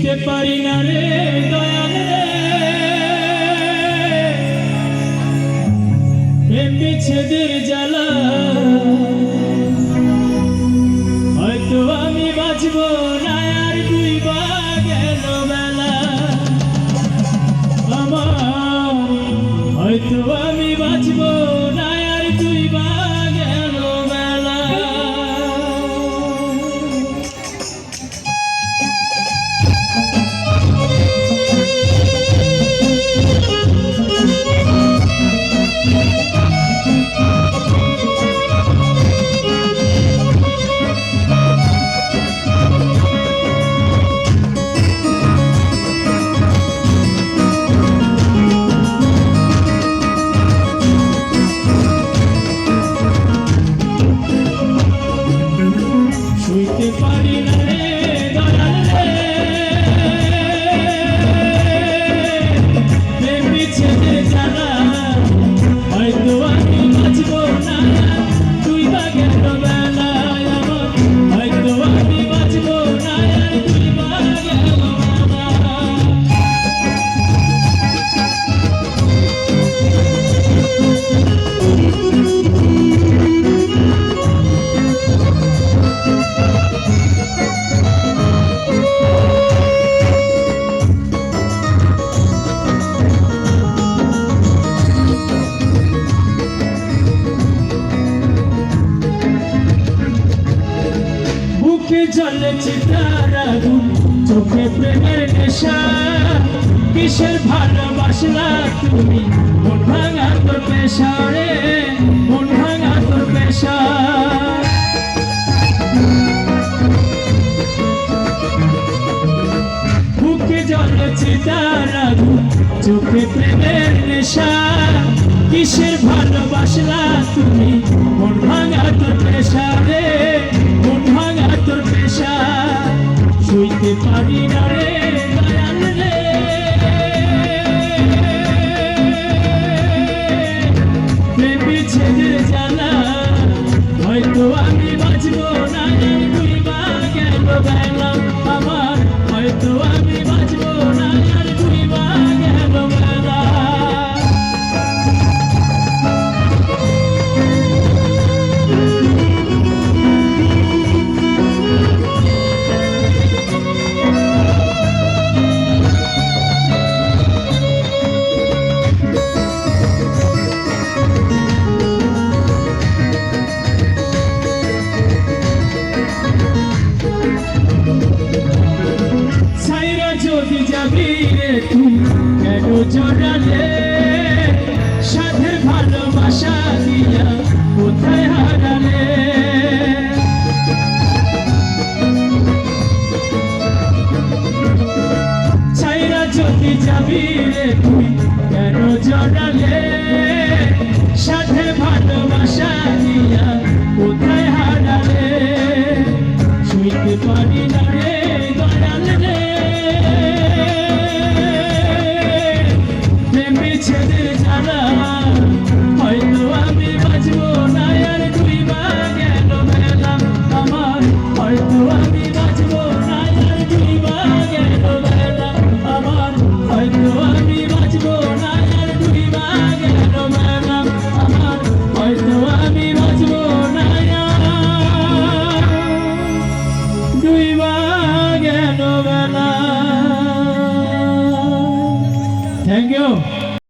সইতে পারি না রে দয়াল রে, প্রেম বিচ্ছেদের জ্বালা, হয়তো আমি বাঁচব না আর দুই বা গেল বেলা আমার, হয়তো আমি বাঁচব না আর দুই বা গেল বেলা। সইতে পারি না রে দয়াল রে, প্রেম বিচ্ছেদের জ্বালা, হয়তো আমি বাঁচব না দুই বা গেল বেলা আমার, হয়তো আমি বাঁচব না আর দুই বা গেল বেলা। বুকে জ্বলেছে তার আগুন, চোখে প্রেমের নেশা, কিসের ভালোবাসলা তুমি, মন ভাঙা তোর পেশা রে, মন ভাঙা তোর পেশা। বুকে জ্বলেছে তার আগুন, চোখে প্রেমের নেশা, কিসের ভালোবাসলা তুমি, মন ভাঙা তোর পেশা রে, মন ভাঙা তোর পেশা। সইতে পারি না রে দয়াল রে, প্রেম বিচ্ছেদের জ্বালা, হয়তো আমি বাঁচব না আর দুই বা গেল বেলা আমার, হয়তো আমি বাঁচব না আর দুই বা গেল বেলা। ছাইরা যদি যাবি রে তুই কেন জড়ালে, সাধের ভালোবাসা দিয়া কোথায় হারালে। ছাইরা যদি যাবি রে তুই কেন জড়ালে, সাধের ভালোবাসা দিয়া কোথায় হারালে। সইতে পারি না রে দয়াল রে, প্রেম বিচ্ছেদের জ্বালা, হয়তো আমি বাঁচব না আর দুই বা গেল বেলা আমার, হয়তো আমি বাঁচব না আর দুই বা গেল বেলা আমার, হয়তো আমি বাঁচব না আর দুই বা গেল বেলা আমার, হয়তো আমি বাঁচব না আর দুই বা গেল বেলা। Thank you.